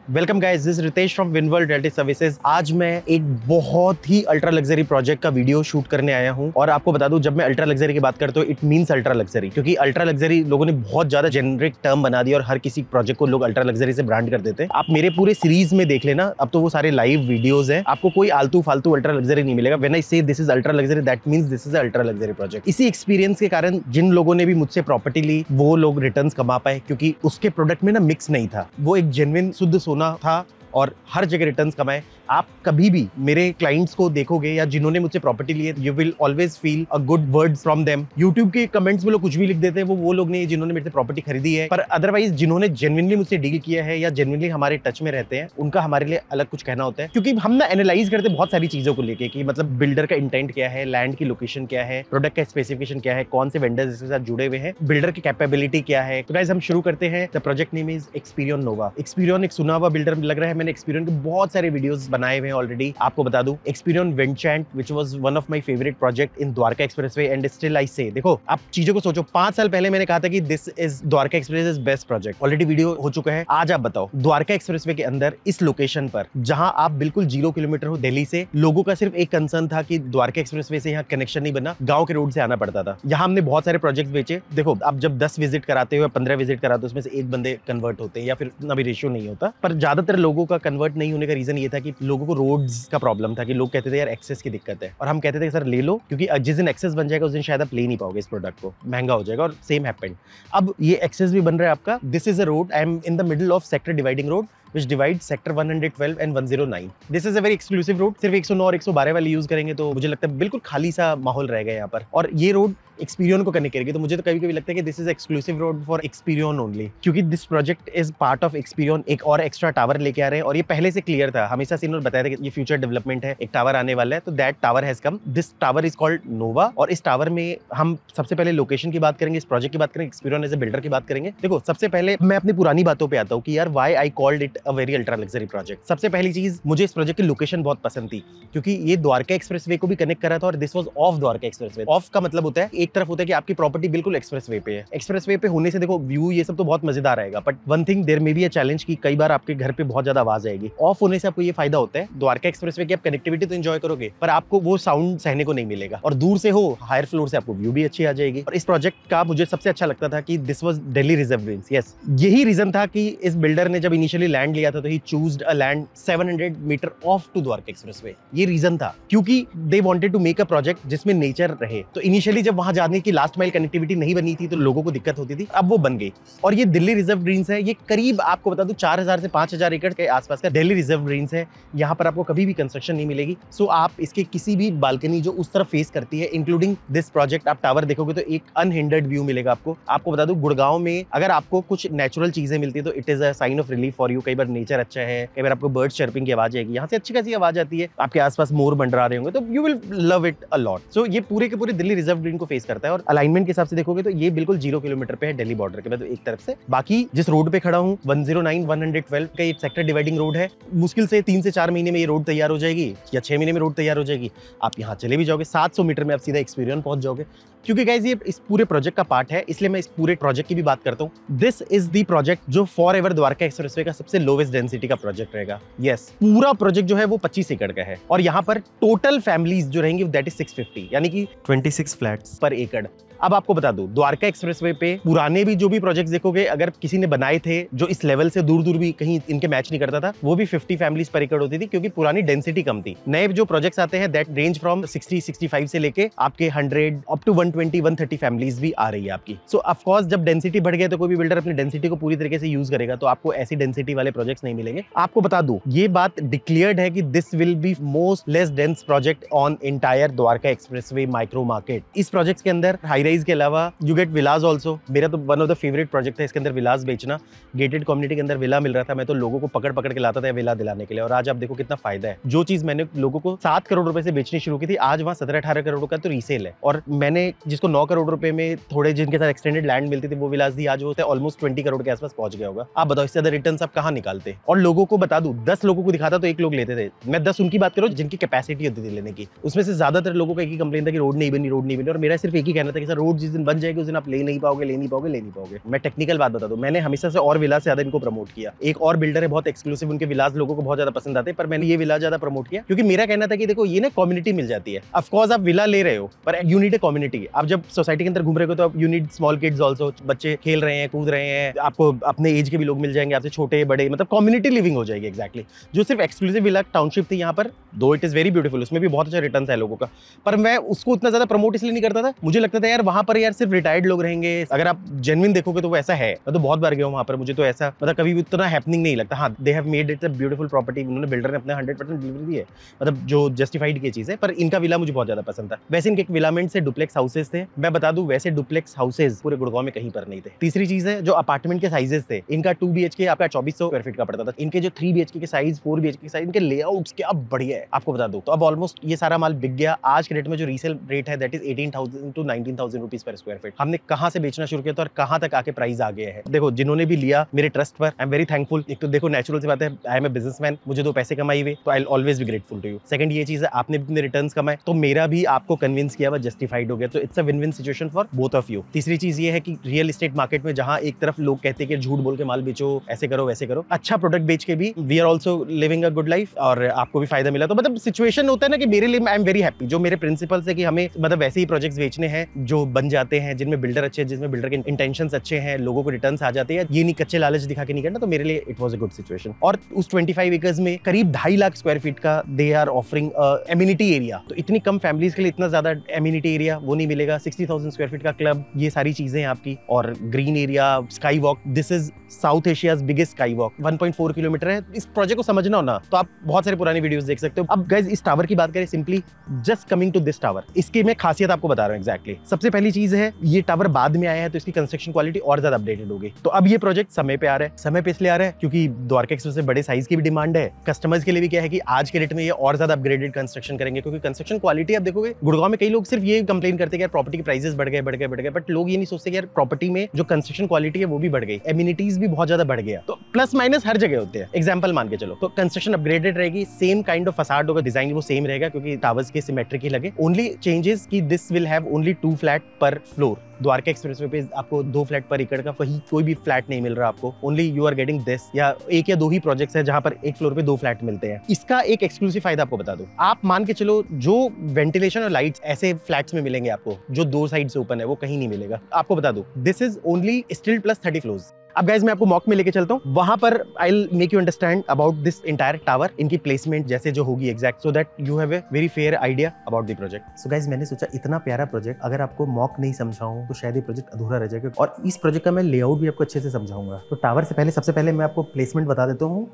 Welcome guys, this Ritesh from Winworld realty services. आज मैं एक बहुत ही अल्ट्रा लग्जरी प्रोजेक्ट का वीडियो शूट करने आया हूं और आपको बता दूं, जब मैं अल्ट्रा लग्जरी की बात करता हूं इट मींस अल्ट्रा लग्जरी, क्योंकि अल्ट्रा लग्जरी लोगों ने बहुत ज्यादा जेनरिक टर्म बना दिया और हर किसी प्रोजेक्ट को लोग अल्ट्रा लग्जरी से ब्रांड कर देते हैं। आप मेरे पूरे सीरीज में देख लेना, अब तो वो सारे लाइव वीडियोज है, आपको कोई आलतू फालतू अल्ट्रा लग्जरी नहीं मिलेगा। व्हेन आई से this is ultra luxury, that means this is ultra luxury project. इसी एक्सपीरियंस के कारण जिन लोगों ने भी मुझसे प्रॉपर्टी ली वो लोग रिटर्न्स कमा पाए, क्योंकि उसके प्रोडक्ट में ना मिक्स नहीं था, वो एक जेन्युइन शुद्ध सोना था और हर जगह रिटर्न्स कमाए। आप कभी भी मेरे क्लाइंट्स को देखोगे या जिन्होंने मुझसे प्रॉपर्टी ली है, you will always feel a good words from them. YouTube के कमेंट्स में लोग कुछ भी लिख देते हैं, वो लोग नहीं जिन्होंने मेरे से प्रॉपर्टी खरीदी है, पर अदरवाइज जिन्होंने जेन्युइनली मुझसे डील किया है या जेन्युइनली हमारे टच में रहते हैं, उनका हमारे लिए अलग कुछ कहना होता है। क्योंकि हम ना एनालाइज करते हैं बहुत सारी चीजों को लेके कि मतलब बिल्डर का इंटेंट क्या है, लैंड की लोकेशन क्या है, प्रोडक्ट का स्पेसिफिकेशन क्या है, कौन से वेंडर्स इसके साथ जुड़े हुए हैं, बिल्डर की कैपेबिलिटी क्या है। तो गाइस हम शुरू करते हैं। The project name is Experion Nova. Experion एक सुना हुआ बिल्डर लग रहा है। मैंने एक्सपीरियन के बहुत सारे वीडियोस बनाए हुए हैं ऑलरेडी। आपको बता दूं, Experion Windchants which was one of my favourite project in Dwarka expressway and still I say. देखो आप चीजों को सोचो, 5 साल पहले मैंने कहा था कि this is Dwarka express is best project. Already video हो चुका है। आज आप बताओ, द्वारका एक्सप्रेसवे के अंदर इस लोकेशन पर जहां आप बिल्कुल 0 किलोमीटर हो दिल्ली से, लोगों का सिर्फ एक कंसर्न था कि द्वारका एक्सप्रेसवे से यहाँ कनेक्शन नहीं बना, गांव के रोड से आना पड़ता था। यहाँ हमने बहुत सारे प्रोजेक्ट बेचे। देखो आप जब 10 विजिट कराते हो या 15 विजिट कराते हो, उसमें से एक बंदे कन्वर्ट होते हैं या फिर इतना भी रेशियो नहीं होता। पर ज्यादातर लोगों का कन्वर्ट नहीं होने का रीजन ये था कि लोगों को रोड्स का प्रॉब्लम था, कि लोग कहते थे यार एक्सेस की दिक्कत है, और हम कहते थे सर ले लो, क्योंकि जिस दिन एक्सेस बन जाएगा उस दिन शायद आप ले नहीं पाओगे इस प्रोडक्ट को, महंगा हो जाएगा। और सेम हैपेंड। अब ये एक्सेस भी बन रहा है आपका। This is a road, I am in the middle of sector dividing road which divides sector 112 and 109. This is a very exclusive road. सिर्फ 109 और 112 वाले यूज करेंगे तो मुझे लगता है बिल्कुल खाली सा माहौल रहेगा यहाँ पर। और ये रोड एक्सपीरियन को कनेक्ट करेगी, तो मुझे तो कभी कभी लगता है कि this is exclusive road for Experion only, क्योंकि this project is part of Experion. एक और एक्स्ट्रा टावर लेके आ रहे हैं और ये पहले से क्लियर था, हमेशा से इन्होंने बताया था कि ये फ्यूचर डेवलपमेंट है, एक टावर आने वाला है। तो that tower has come. This tower is called Nova. और इस टावर में हम सबसे पहले लोकेशन की बात करेंगे, इस प्रोजेक्ट की बात करेंगे, एक्सपीरियन एज ए बिल्डर की बात करेंगे। देखो सबसे पहले मैं अपनी पुरानी बातों पे आता हूँ कि यार why I called it a very ultra luxury project. सबसे पहली चीज, मुझे इस प्रोजेक्ट की लोकेशन बहुत पसंद थी, क्योंकि ये द्वारका एक्सप्रेसवे को भी कनेक्ट कर रहा था और this was of Dwarka expressway. Of का मतलब होता है, एक तरफ होता है कि आपकी प्रॉपर्टी बिल्कुल एक्सप्रेसवे पे है। एक्सप्रेसवे पे होने से देखो व्यू ये सब तो बहुत मजेदार आएगा, but one thing there may be a challenge कि कई बार आपके घर पे बहुत ज्यादा आवाज आएगी। ऑफ होने से आपको ये फायदा होता है, द्वारका एक्सप्रेसवे की आप कनेक्टिविटी तो एंजॉय करोगे, पर आपको वो साउंड सहने को नहीं मिलेगा। और दूर से हो, हायर फ्लोर से आपको व्यू भी अच्छी आ जाएगी। और इस प्रोजेक्ट का मुझे सबसे अच्छा लगता था कि this was Delhi reserve range. Yes, यही रीजन था कि इस बिल्डर ने जब इनिशियली लैंड लिया था तो he chose a land 700 metre off to Dwarka expressway. ये रीजन था, क्योंकि they wanted to make a project जिसमें नेचर रहे। तो इनिशियली जब वहां जाने की लास्ट माइल कनेक्टिविटी नहीं बनी थी तो लोगों को दिक्कत होती थी, अब वो बन गई। और ये दिल्ली रिजर्व रेंज है। ये करीब आपको बता दूं 4000 से 5000 एकड़ के आसपास का दिल्ली रिजर्व रेंज है। यहाँ पर आपको कभी भी कंस्ट्रक्शन नहीं मिलेगी। सो आप इसके किसी भी बालकनी जो उस तरफ फेस करती है, इंक्लूडिंग दिस प्रोजेक्ट, आप टावर देखोगे तो एक अनहिंडर्ड व्यू मिलेगा आपको। आपको बता दूं, गुड़गांव में अगर आपको कुछ नेचुरल चीजें मिलती है तो it is a sign of relief for you. कई बार नेचर अच्छा है, कई बार आपको बर्ड चर्पिंग की आवाज आएगी, यहाँ से अच्छी खासी आवाज आती है, आपके आसपास मोर मंडरा रहे होंगे, तो you will love it a lot. So ये पूरे के पूरे दिल्ली रिजर्व रेंज को फेस करता है। और अलाइनमेंट के हिसाब से देखोगे तो ये बिल्कुल 0 किलोमीटर पे है दिल्ली बॉर्डर के बाद एक तरफ से। बाकी जिस रोड पे खड़ा हूँ 109 112 का ये सेक्टर डिवाइडिंग रोड है। मुश्किल से 3 से 4 महीने में ये रोड तैयार हो जाएगी, या 6 महीने में रोड तैयार हो जाएगी। आप यहाँ चले भी जाओगे, 700 मीटर में आप सीधा एक्सपीरियन पहुंच जाओगे। क्योंकि गाइस ये इस पूरे प्रोजेक्ट का पार्ट है, इसलिए मैं इस पूरे प्रोजेक्ट की भी बात करता हूँ। दिस इज द प्रोजेक्ट जो फॉर एवर द्वारका एक्सप्रेसवे का सबसे लोवेस्ट डेंसिटी का प्रोजेक्ट रहेगा। यस, पूरा प्रोजेक्ट जो है वो 25 एकड़ का है और यहाँ पर टोटल फैमिलीज जो रहेंगी दैट इज 650, यानी कि 26 फ्लैट्स पर एकड़। अब आपको बता दूं, द्वारका एक्सप्रेसवे पे पुराने भी जो भी प्रोजेक्ट्स देखोगे, अगर किसी ने बनाए थे जो इस लेवल से दूर दूर भी कहीं इनके मैच नहीं करता था, वो भी 50 फैमिलीज पर एकड़ होती थी, क्योंकि पुरानी डेंसिटी कम थी। नए जो प्रोजेक्ट्स आते हैं दैट रेंज फ्रॉम 60-65 से लेके आपके 100 अप टू 120-130 फैमिलीज भी आ रही है आपकी। सो ऑफ कोर्स जब डेंसिटी बढ़ गया तो कोई भी बिल्डर अपनी डेंसिटी को पूरी तरीके से यूज करेगा, तो आपको ऐसी डेंसिटी वाले प्रोजेक्ट्स नहीं मिलेंगे। आपको बता दूं, ये बात डिक्लेयर्ड है कि this will be most less dense project on entire Dwarka expressway micro market. इस प्रोजेक्ट के अंदर हाई राइज के अलावा यू गेट विलाज ऑल्सो। मेरा तो one of the favourite project है इसके अंदर विलाज बेचना। गेटेड कम्युनिटी के अंदर विला मिल रहा था, मैं तो लोगों को पकड़ पकड़ के लाता था विला दिलाने के लिए। और आज आप देखो कितना फायदा है। जो चीज मैंने लोगों को 7 करोड़ रुपए से बेचनी शुरू की थी, आज वहां 17-18 करोड़ का तो रीसेल है। और मैंने जिसको 9 करोड़ रुपए में थोड़े जिनके साथ एक्सटेंडेड लैंड मिलती थी वो विलाज दी, आज वो ऑलमोस्ट 20 करोड़ के आसपास पहुंच गया होगा। आप बताओ इससे ज्यादा रिटर्न आप कहां निकालते। और लोगों को बता दूं, 10 लोगों को दिखाता तो 1 लोग लेते थे। मैं 10 उनकी बात करूं जिनकी कैपेसिटी होती थी लेने की। उसमें से ज्यादातर लोगों का एक ही कंप्लेन था कि रोड नहीं बनी, रोड नहीं बनी। और मेरा सिर्फ एक ही कहना था कि सर रोड जिस दिन बन जाएगी उस दिन आप ले नहीं पाओगे। मैं टेक्निकल बात बता दूं, मैंने हमेशा से और विला से ज्यादा इनको प्रमोट किया। एक और बिल्डर है बहुत एक्सक्लूसिव, उनके विलास लोगों को बहुत ज्यादा पसंद आते हैं, पर मैंने ये विला ज्यादा प्रमोट किया क्योंकि मेरा कहना था कि देखो ये ना कम्युनिटी मिल जाती है। ऑफ कोर्स आप विला ले रहे हो पर यू नीड अ कम्युनिटी। आप जब सोसाइटी के अंदर घूम रहे हो तो आप you need small kids also, बच्चे खेल रहे हैं, कूद रहे हैं, आपको अपने एज के भी लोग मिल जाएंगे, आपसे छोटे बड़े, मतलब कम्युनिटी लिविंग हो जाएगी एग्जैक्टली। जो सिर्फ एक्सक्लूसिव विला टाउनशिप थी यहाँ पर, दो इट इज वेरी ब्यूटीफुल, उसमें भी बहुत अच्छा रिटर्न है लोगों का, पर मैं उसको उतना ज्यादा प्रमोट इसलिए नहीं करता था। मुझे लगता था यार वहां पर यार सिर्फ रिटायर्ड लोग रहेंगे। अगर आप जेन्युइन देखोगे तो वो ऐसा है। मैं तो बहुत बार गया हूं वहां पर, मुझे तो ऐसा मतलब कभी भी उतना हैपनिंग नहीं लगता। हाँ, they have made it a beautiful property, उन्होंने बिल्डर ने अपने 100% डिलीवरी दी है, मतलब जो जस्टिफाइड की चीज है। पर इनका विला मुझे बहुत ज्यादा पसंद था। वैसे इनके विलामेंट से डुप्लेक्स हाउसेस थे, मैं बता दूं वैसे डुप्लेक्स हाउसेस पूरे गुड़गांव में कहीं पर नहीं थे। तीसरी चीज है जो अपार्टमेंट के साइजेस थे, इनका 2 BHK आपका 2400 स्क्वायर फीट का पड़ता था। इनके जो 3 BHK के साइज, 4 BHK के साइज, इनके लेआउट्स क्या बढ़िया है आपको बता दूं। तो अब ऑलमोस्ट ये सारा माल बिक गया। आज के रेट में जो रीसेल रेट है that is 18,000 to 19,000 rupees per square feet. हमने कहां से बेचना शुरू किया था और कहां तक आके प्राइस आ गया है। देखो जिन्होंने भी लिया मेरे ट्रस्ट पर, आई एम वेरी थैंकफुल। एक तो देखो नेचुरल सी बात है, आई एम ए बिजनेसमैन, मुझे 2 पैसे कमाई हुए तो I will always be grateful to you. Second ये चीज है, आपने भी अपने रिटर्न्स कमाए तो मेरा भी आपको कन्विंस किया, वह जस्टिफाइड हो गया, तो it's a win win situation for both of you. तीसरी चीज ये है कि रियल एस्टेट मार्केट में जहां एक तरफ लोग कहते हैं कि झूठ बोल के माल बेचो, ऐसे करो वैसे करो, अच्छा प्रोडक्ट बेच के भी we are also living a good life और आपको भी फायदा मिला। तो मतलब सिचुएशन होता है ना कि मेरे लिए आई एम वेरी हैप्पी। जो मेरे प्रिंसिपल्स है कि हमें मतलब वैसे ही प्रोजेक्ट्स बेचने हैं जो बन जाते हैं, जिनमें बिल्डर अच्छे हैं, जिसमें बिल्डर के इंटेंशंस अच्छे हैं, लोगों को रिटर्न्स आ जाते हैं, ये नहीं कच्चे लालच दिखा के नहीं करना। तो मेरे लिए it was a good situation. और उस 25 एकर्स में करीब 2.5 लाख स्क्वायर फीट का they are offering amenity area. तो इतनी कम फैमिलीज के लिए इतना ज्यादा एमिनिटी एरिया वो नहीं मिलेगा। 60,000 स्क्वायर फीट का क्लब, ये सारी चीजें आपकी, और green area, sky walk. This is south Asia's biggest sky walk, 1.4 kilometre है। इस प्रोजेक्ट को समझना हो ना तो आप बहुत सारे पुरानी वीडियोस देख सकते हो। अब गाइस इस टावर की बात करें, simply just coming to this tower, इसकी मैं खासियत आपको बता रहा हूं एग्जैक्टली। सबसे पहली चीज है ये टावर बाद में आया है तो इसकी कंस्ट्रक्शन क्वालिटी और ज्यादा अपडेटेड होगी। तो अब ये प्रोजेक्ट समय पे आ रहा है। समय पे इसलिए आ रहा है क्योंकि द्वारका एक्सप्रेस से बड़े साइज की भी डिमांड है। कस्टमर्स के लिए भी क्या है कि आज के रेट में ये और ज्यादा अपग्रेडेड कंस्ट्रक्शन करेंगे, क्योंकि कंस्ट्रक्शन क्वालिटी आप देखोगे गुड़गांव में कई लोग सिर्फ ये कंप्लेन करते हैं कि यार प्रॉपर्टी के प्राइसेस बढ़ गए, बट लोग ये नहीं सोचते कि यार प्रॉपर्टी में जो कंस्ट्रक्शन क्वालिटी है वो भी बढ़ गई, एमिनिटीज भी बहुत ज्यादा बढ़ गया। तो प्लस माइनस हर जगह होते हैं। एग्जांपल मान के चलो तो कंस्ट्रक्शन अपग्रेडेड रहेगी, सेम काइंड ऑफ फसाड होगा, डिजाइन वो सेम रहेगा क्योंकि टावर्स के सिमेट्रिक ही लगे। ओनली चेंजेस कि this will have only 2 flat पर फ्लोर। द्वारका एक्सप्रेसवे पे आपको 2 फ्लैट पर एकड़ का वही कोई भी फ्लैट नहीं मिल रहा आपको। Only you are getting this, या 1 या 2 ही प्रोजेक्ट्स है जहां पर एक फ्लोर पे 2 फ्लैट मिलते हैं। इसका एक एक्सक्लूसिव फायदा आपको बता दूं, आप मान के चलो जो वेंटिलेशन और लाइट्स ऐसे फ्लैट्स में मिलेंगे आपको जो 2 साइड से ओपन है वो कहीं नहीं मिलेगा। आपको बता दूं this is only steel plus 30 floors. अब गाइस मैं आपको मॉक में लेके चलता हूं, वहां पर I will make you understand about this entire tower, इनकी प्लेसमेंट जैसे जो होगी exact, so that you have a very fair idea about the project. So guys मैंने सोचा इतना प्यारा प्रोजेक्ट अगर आपको मॉक नहीं समझाऊं तो शायद ये प्रोजेक्ट अधूरा रह जाएगा, और इस प्रोजेक्ट का मैं लेआउट भी आपको अच्छे से समझाऊंगा। तो टावर से पहले सबसे पहले मैं आपको प्लेसमेंट बता देता हूँ।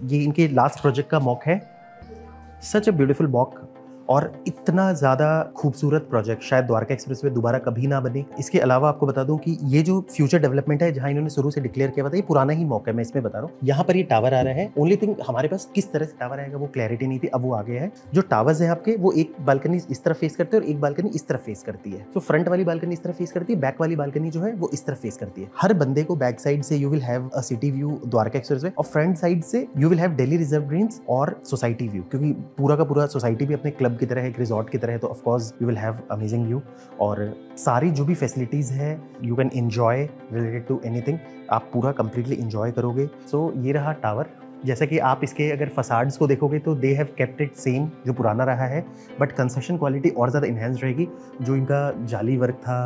ये इनके लास्ट प्रोजेक्ट का मॉक है। सच अ ब्यूटीफुल मॉक और इतना ज़्यादा खूबसूरत प्रोजेक्ट शायद द्वारका एक्सप्रेसवे दोबारा कभी ना बने। इसके अलावा आपको बता दूं कि ये जो फ्यूचर डेवलपमेंट है जहां इन्होंने शुरू से डिक्लेयर किया था, ये पुराना ही मौका है, मैं इसमें बता रहा हूँ। यहाँ पर ये टावर आ रहा है। ओनली थिंग हमारे पास किस तरह से टावर आएगा वो क्लैरिटी नहीं थी, अब वो आ गया है। जो टावर्स है आपके वो एक बालकनी इस तरफ फेस करते हैं और एक बालकनी इस तरफ फेस करती है। तो फ्रंट वाली बालकनी इस तरफ फेस करती है, बैक वाली बालकनी जो है वो इस तरफ फेस करती है। हर बंदे को बैक साइड से you will have a city view Dwarka expressway, और फ्रंट साइड से you will have Delhi Reserve Greens और सोसाइटी व्यू, क्योंकि पूरा का पूरा सोसाइटी भी अपने क्लब की तरह है, एक रिजॉर्ट की तरह है, तो of course you will have amazing view. और सारी जो भी फैसिलिटीज है you can enjoy related to anything, आप पूरा कंप्लीटली एंजॉय करोगे। सो ये रहा टावर। जैसा कि आप इसके अगर फसाड्स को देखोगे तो they have kept it same जो पुराना रहा है, बट कंस्ट्रक्शन क्वालिटी और ज़्यादा इन्हेंस रहेगी। जो इनका जाली वर्क था,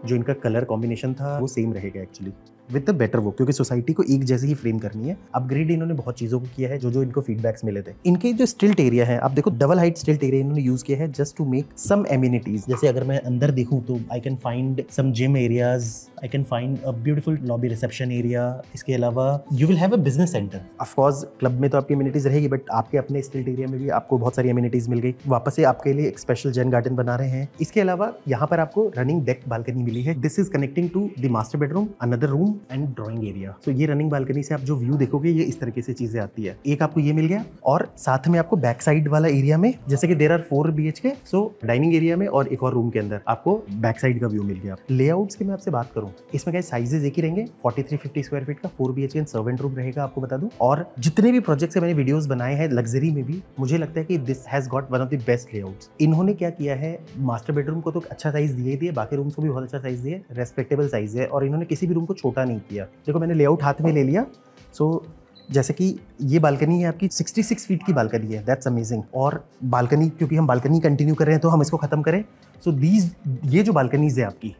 जो इनका कलर कॉम्बिनेशन था वो सेम रहेगा एक्चुअली विद द बेटर वो, क्योंकि सोसाइटी को एक जैसी ही फ्रेम करनी है। अपग्रेड इन्होंने बहुत चीज़ों को किया है जो जो इनको फीडबैक्स मिले थे। इनके जो स्टिल्ट एरिया है आप देखो, डबल हाइट स्टिल्ट एरिया इन्होंने यूज किया है just to make some amenities. जैसे अगर मैं अंदर देखूं तो I can find some gym areas, I can find a beautiful lobby reception area. इसके अलावा you will have a business centre. Of course club में तो आपकी एमिनिटीज रहेगी, बट आपके अपने स्टिल्ट एरिया में भी आपको बहुत सारी एमिनिटीज मिल गई। वापस से आपके लिए एक स्पेशल जैन गार्डन बना रहे हैं। इसके अलावा यहाँ पर आपको रनिंग डेक बालकनी मिली है। This is connecting to the master bedroom, another room and drawing area. तो ये रनिंग बालकनी से आप जो व्यू देखोगे ये इस तरीके से चीजें आती है। एक आपको ये मिल गया और साथ में आपको बैक साइड वाला एरिया में जैसे कि there are 4 BHK, so dining area में और एक और रूम के अंदर आपको बैक साइड का व्यू मिल गया। लेआउट्स की मैं आपसे बात करूं, इसमें क्या साइजेस एक ही रहेंगे, 4350 स्क्वायर फीट का 4 BHK सर्वेंट रूम रहेगा आपको बता दूं। और जितने भी प्रोजेक्ट से मैंने वीडियोस बनाए हैं लग्जरी में भी, मुझे लगता है कि this has got one of the best layouts. इन्होंने क्या किया है, मास्टर बेडरूम को तो अच्छा साइज दिए ही दिए, बाकी रूम्स को भी बहुत अच्छा साइज दिए, रेस्पेक्टेबल साइज है, और इन्होंने किसी भी रूम को छोटा नहीं किया। देखो मैंने लेआउट हाथ में ले लिया। सो जैसे कि ये बालकनी है आपकी 66 फीट की बालकनी है, दैट्स अमेजिंग। और बालकनी, क्योंकि हम बालकनी कंटिन्यू कर रहे हैं तो हम इसको खत्म करें। सो ये जो बालकनीज है आपकी,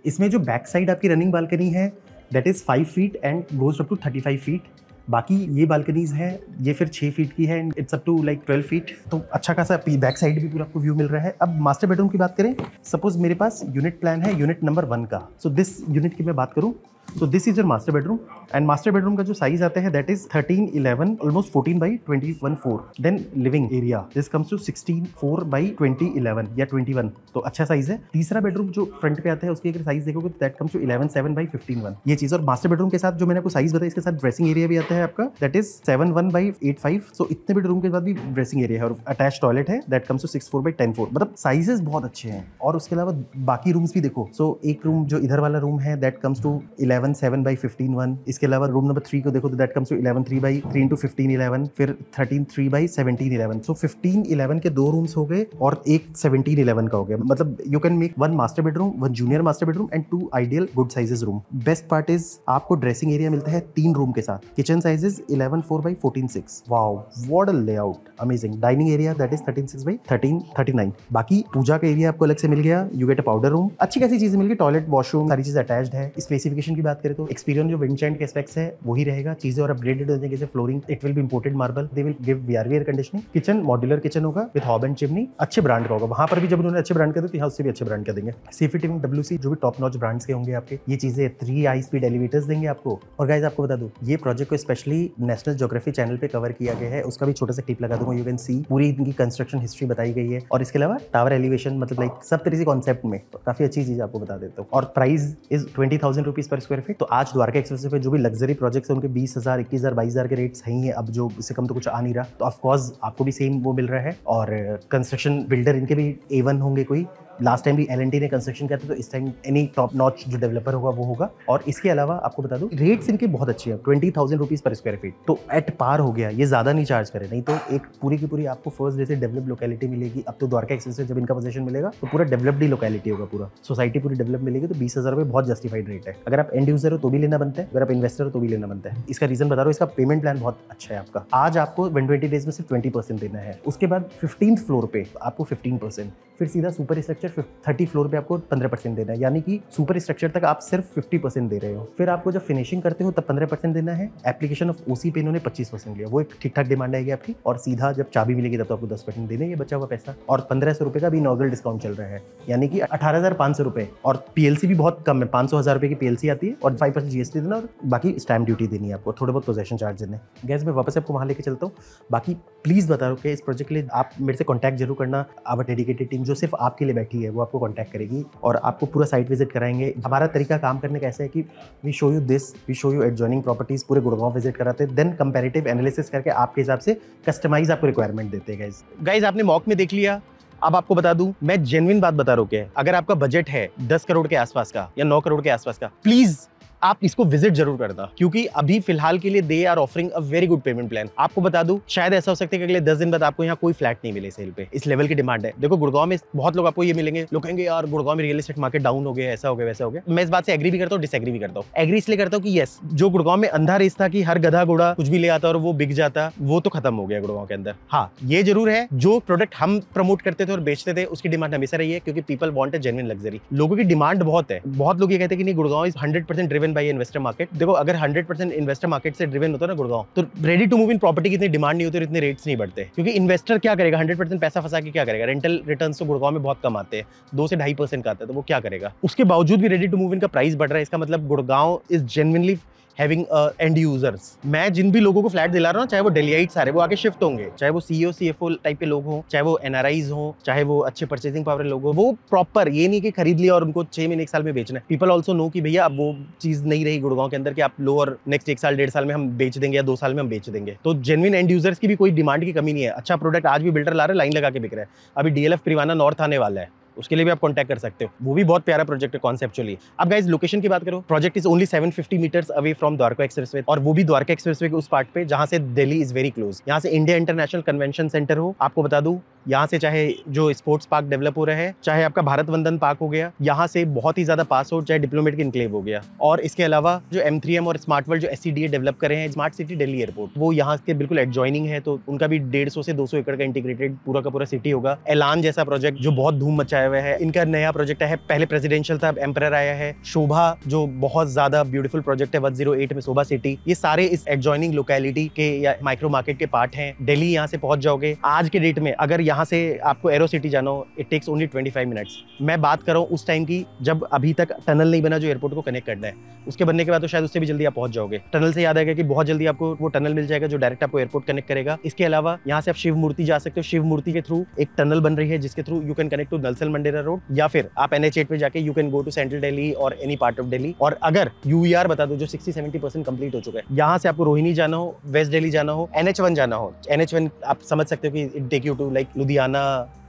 इसमें जो बैक साइड आपकी रनिंग बालकनी है that is 5 feet and goes up to 35 feet. बाकी ये बालकनीज है ये फिर 6 फीट की है, it's up to like 12 feet. तो अच्छा खासा बैक साइड भी पूरा आपको व्यू मिल रहा है। अब मास्टर बेडरूम की बात करें, सपोज मेरे पास यूनिट प्लान है यूनिट नंबर 1 का। सो दिस यूनिट की मैं बात करूं, so this is your master bedroom, and master bedroom का जो साइज आता है that is 1311 almost 14 by 21.4। then living area this comes to 16.4 by 2011 या 21, तो अच्छा साइज है। तीसरा बेडरूम जो फ्रंट पे आता है उसकी अगर साइज देखोगे तो that comes to 11.7 by 15.1 ये चीज। और मास्टर बेडरूम के साथ जो मैंने आपको साइज बताया, इसके साथ ड्रेसिंग एरिया भी आता है आपका that is 7.1 by 8.5। सो इतने बेडरूम के बाद भी ड्रेसिंग एरिया है और अटैच टॉयलेट है that comes to 6.4 by 10.4। मतलब साइजेस बहुत अच्छे हैं। और उसके अलावा बाकी रूम्स भी देखो, सो एक रूम जो इधर वाला रूम है that comes to 11.7 by 15.1। इसके अलावा रूम नंबर 3 को देखो तो that comes to 11.3 by 3 into 15.11, फिर 13.3 by 17.11। सो 15.11 के 2 रूम्स हो गए और एक 17.11 का हो गया। मतलब you can make 1 master bedroom, 1 junior master bedroom and 2 ideal good sizes room. Best part is आपको ड्रेसिंग एरिया मिलता है 3 रूम के साथ। Kitchen sizes 11.4 by 14.6। Wow what a layout, amazing. Dining area that is 13.6 by 13.39। बाकी पूजा का area आपको अलग से मिल गया, you get a powder room, अच्छी खासी चीजें मिल गई, टॉयलेट वॉशरूम सारी चीजें अटैच्ड है। स्पेसिफिकेशन की बात करें तो एक्सपीरियंस जो विंड चाइल्ड के स्पेक्स है वही रहेगा, चीजें और अपग्रेडेड हो जाएंगे। जैसे flooring it will be imported marble, they will give VRV air conditioning. Kitchen modular kitchen होगा विद हॉब एंड चिमनी, अच्छे ब्रांड का होगा। वहां पर भी जब उन्होंने अच्छे ब्रांड का दिया तो यहाँ उससे भी अच्छे ब्रांड का देंगे। सेफ्टी टिविंग WC जो भी टॉप नॉच ब्रांड्स के होंगे आपके। ये चीजें 3 हाई स्पीड एलिवेटर्स देंगे आपको। और गाइस आपको बता दूं, ये प्रोजेक्ट को स्पेशली नेशनल ज्योग्राफी चैनल पे कवर किया गया है, उसका भी छोटा सा क्लिप लगा दूंगा, यू कैन सी पूरी इनकी कंस्ट्रक्शन हिस्ट्री बताई गई है। और इसके अलावा टावर एलिवेशन, मतलब लाइक सब तरह से कॉन्सेप्ट में तो काफी अच्छी चीज आपको बता देता हूँ। और price is 20,000 rupees per square feet. तो आज द्वारका एक्सप्रेस पे जो भी लग्जरी प्रोजेक्ट्स हैं उनके 20,000, 21,000, 22,000 के रेट्स ही हैं। अब जो इससे कम तो कुछ आ नहीं रहा, तो ऑफकोर्स आपको भी सेम वो मिल रहा है। और कंस्ट्रक्शन बिल्डर इनके भी A1 होंगे कोई। लास्ट टाइम भी L&T ने कंस्ट्रक्शन किया था, तो इस टाइम एनी टॉप नॉच जो डेवलपर होगा वो होगा। और इसके अलावा आपको बता दूं रेट्स इनके बहुत अच्छे हैं, 20,000 रुपीज पर स्क्वायर फीट, तो एट पार हो गया। ये ज्यादा नहीं चार्ज करे, नहीं तो एक पूरी की पूरी आपको फर्स्ट जैसे डेवलप लोकेलिटी मिलेगी। अब तो द्वारका एक्सप्रेस से जब इनका पोजीशन मिलेगा तो पूरा डेवलप्ड ही लोकेलिटी होगा, पूरा सोसाइटी पूरी डेवलप मिलेगी। तो 20,000 रुपये बहुत जस्टिफाइड रेट है। अगर आप एंड यूजर हो तो भी लेना बनता है, अगर आप इन्वेस्टर हो तो भी लेना बनता है। इसका रीजन बता रहा हूँ, इसका पेमेंट प्लान बहुत अच्छा है आपका। आज आपको 120 डेज में सिर्फ 20% देना है, उसके बाद 15th फ्लोर पे आपको 15%, फिर सीधा सुपर स्ट्रक्चर 30 फ्लोर पे आपको 15% देना है। यानी कि सुपर स्ट्रक्चर तक आप सिर्फ 50% दे रहे हो। फिर आपको जब फिनिशिंग करते हो तब 15% देना है। एप्लीकेशन ऑफ OC पे इन्होंने 25% लिया, वो एक ठीक ठाक डिमांड आएगी आपकी। और सीधा जब चाबी मिलेगी तब तो आपको 10% देना है बचा हुआ पैसा। और 1,500 रुपये का भी इनॉग्रल डिस्काउंट चल रहा है, यानी कि 18,500 रुपये। और PLC भी बहुत कम है, 500,000 रुपये की PLC आती है और 5% GST देना और बाकी स्टैम्प ड्यूटी देनी है आपको, थोड़े बहुत पोजेशन चार्ज देने। गैस मैं वापस आपको वहाँ लेके चलता हूँ। बाकी प्लीज़ बता रहा हूँ कि इस प्रोजेक्ट के लिए आप मेरे से कॉन्टैक्ट जरूर करना। आवर डेडिकेटेड टीम जो सिर्फ आपके लिए बैठी है वो आपको कॉन्टैक्ट करेगी और आपको पूरा साइट विजिट कराएंगे। हमारा तरीका काम करने का ऐसा है कि we show you this, we show you adjoining properties, पूरे गुड़गांव विजिट कराते हैं, देन कंपैरेटिव एनालिसिस करके आपके हिसाब से कस्टमाइज आपको रिक्वायरमेंट देते हैं। गाइस आपने मॉक में देख लिया। अब आपको बता दूं, मैं जेन्युइन बात बता रहा हूं कि अगर आपका बजट है 10 करोड़ के आसपास का या 9 करोड़ के आसपास का, प्लीज आप इसको विजिट जरूर करना, क्योंकि अभी फिलहाल के लिए they are offering a very good payment plan. आपको बता दूं, शायद ऐसा हो सकता है कि अगले 10 दिन बाद आपको यहाँ कोई फ्लैट नहीं मिले सेल पे, इस लेवल की डिमांड है। देखो गुड़गांव में बहुत लोग आपको ये मिलेंगे, लोग कहेंगे यार गुड़गांव में रियल एस्टेट मार्केट डाउन हो गया, ऐसा हो गया, वैसा हो गया। मैं इस बात से एग्री भी करता हूँ, डिसएग्री भी करता हूँ। एग्री इसलिए करता हूँ कि यस, जो गुड़गांव में अंधा रेस था कि हर गधा घोड़ा कुछ भी ले आता और वो बिक जाता, वो तो खत्म हो गया गुड़गांव के अंदर। हाँ, ये जरूर है, जो प्रोडक्ट हम प्रमोट करते थे और बेचते थे उसकी डिमांड हमेशा रही है, क्योंकि people want a genuine luxury. लोगों की डिमांड बहुत है। बहुत लोग ये कहते हैं कि नहीं, Gurgaon is 100% driven by investor market. देखो, अगर 100% इन्वेस्टर मार्केट से ड्रिवन होता ना गुड़गांव, तो ready to move in property की इतनी डिमांड नहीं होती और इतने रेट्स नहीं बढ़ते। क्योंकि इन्वेस्टर क्या करेगा, 100% पैसा फंसा के क्या करेगा? रेंटल रिटर्न्स तो गुड़गांव में बहुत कम आते हैं, 2 से 2.5% का आता है, तो वो क्या करेगा? उसके बावजूद भी रेडी टू मूव इन का प्राइस बढ़ रहा है। इसका मतलब Gurgaon is genuinely having and users. मैं जिन भी लोगों को फ्लैट दिला रहा हूँ, चाहे वो डेलियाइट्स सारे, वो आगे शिफ्ट होंगे, चाहे वो CEO CFO टाइप के लोग हों, चाहे वो NRIs हों, चाहे वो अच्छे परचेसिंग पावर लोग हों, वो प्रॉपर ये नहीं कि खरीद लिया और उनको 6 महीने 1 साल में बेचना है। पीपल ऑल्सो नो कि भैया अब वो चीज नहीं रही गुड़गांव के अंदर कि आप लो और नेक्स्ट 1 साल 1.5 साल में हम बेच देंगे या 2 साल में हम बेच देंगे। तो जेन्युइन एंड यूजर्स की भी कोई डिमांड की कमी नहीं है। अच्छा प्रोडक्ट आज भी बिल्डर ला रहे, लाइन लगा के बिक रहा है। अभी DLF परिवाना नॉर्थ आने वाला है, उसके लिए भी आप कांटेक्ट कर सकते हो। वो भी बहुत प्यारा प्रोजेक्ट है कॉन्सेप्चुअली। अब गाइस लोकेशन की बात करो, project is only 750 metres away from Dwarka expressway, और वो भी द्वारका एक्सप्रेसवे के उस पार्ट पे जहां से दिल्ली इज वेरी क्लोज। यहाँ से इंडिया इंटरनेशनल कन्वेंशन सेंटर हो, आपको बता दूं यहाँ से चाहे जो स्पोर्ट्स पार्क डेवलप हो रहा है, चाहे आपका भारत वंदन पार्क हो गया, यहाँ से बहुत ही ज्यादा पास हो, चाहे डिप्लोमेटिक इनक्लेव हो गया, और इसके अलावा जो M3M और स्मार्ट वर्ल्ड जो SCDA डेवलप करे हैं, स्मार्ट सिटी दिल्ली एयरपोर्ट, वो यहाँ के बिल्कुल एडजॉइनिंग है। तो उनका भी 150 से 200 एकड़ का इंटीग्रेटेड पूरा का पूरा सिटी होगा। एलान जैसा प्रोजेक्ट जो बहुत धूम मचाया हुआ है, इनका नया प्रोजेक्ट है, पहले प्रेसिडेंशियल था, अब एम्परर आया है। शोभा जो बहुत ज्यादा ब्यूटीफुल प्रोजेक्ट है 108 में, शोभा सिटी, ये सारे इस एडजॉइनिंग लोकेलिटी के या माइक्रो मार्केट के पार्ट हैं। दिल्ली यहाँ से पहुंच जाओगे। आज के डेट में अगर यहाँ से आपको एरो सिटी जाना हो, इट टेक्स ओनली 25 मिनट्स। मैं बात कर रहा हूँ उस टाइम की जब अभी तक टनल नहीं बना जो एयरपोर्ट को कनेक्ट करना है। उसके बनने के बाद तो शायद उससे भी जल्दी आप पहुंच जाओगे। टनल से याद आएगा कि बहुत जल्दी आपको वो टनल मिल जाएगा जो डायरेक्ट आपको एयरपोर्ट कनेक्ट करेगा। इसके अलावा यहाँ से आप शिव मूर्ति जा सकते हो। शिव मूर्ति के थ्रू एक टनल बन रही है जिसके through you can connect to नलसल मंडेरा रोड, या फिर आप NH8 पे जाके you can go to central Delhi और एनी पार्ट ऑफ दिल्ली। और अगर UER बता दो जो 60-70% कंप्लीट हो चुका है, यहाँ से आपको रोहिणी जाना हो, वेस्ट दिल्ली जाना हो, NH1 जाना हो, NH1 आप समझ सकते हो कि it take you to like Ludhiana,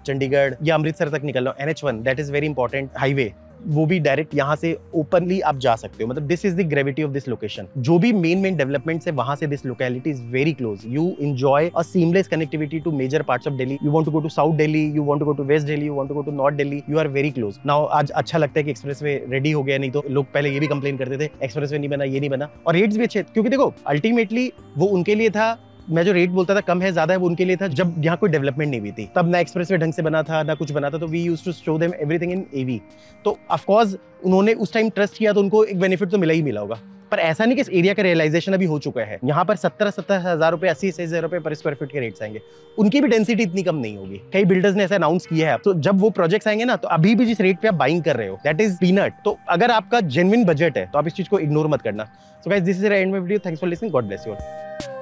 Chandigarh या अमृतसर तक निकलना हो, NH1 that is very important highway, वो भी डायरेक्ट यहाँ से ओपनली आप जा सकते हो। मतलब this is the gravity of this location. जो भी मेन डेवलपमेंट्स है वहां से this locality is very close. You enjoy a seamless connectivity to major parts of Delhi. You want to go to south Delhi, you want to go to west Delhi, you want to go to north Delhi, you are very close. Now आज अच्छा लगता है कि expressway ready हो गया, नहीं तो लोग पहले ये भी कंप्लेन करते थे एक्सप्रेसवे नहीं बना, ये नहीं बना। और रेट्स भी अच्छे, क्योंकि देखो अल्टीमेटली वो उनके लिए था, मैं जो रेट बोलता था कम है ज्यादा है, वो उनके लिए था जब यहाँ कोई डेवलपमेंट नहीं हुई थी, तब ना एक्सप्रेसवे ढंग से बना था ना कुछ बना था। तो we used to show them everything in AV। तो ऑफ कोर्स उन्होंने उस टाइम ट्रस्ट किया तो उनको एक बेनिफिट तो मिला ही मिला होगा। पर ऐसा नहीं कि इस एरिया का रियलाइजेशन अभी हो चुका है। यहाँ पर 70 हज़ार रुपए, 80 हज़ार रुपए पर स्क्वायर फीट के रेट्स आएंगे। उनकी भी डेंसिटी इतनी कम नहीं होगी। कई बिल्डर्स ने ऐसा अनाउंस किया है। तो जब वो प्रोजेक्ट्स आएंगे ना, तो अभी भी जिस रेट पे आप बाइंग कर रहे हो दैट इज पीनट। तो अगर आपका जेन्युइन बजट है तो आप इस चीज को इग्नोर मत करना। So guys this is the end of video. Thanks for listening. God bless you all.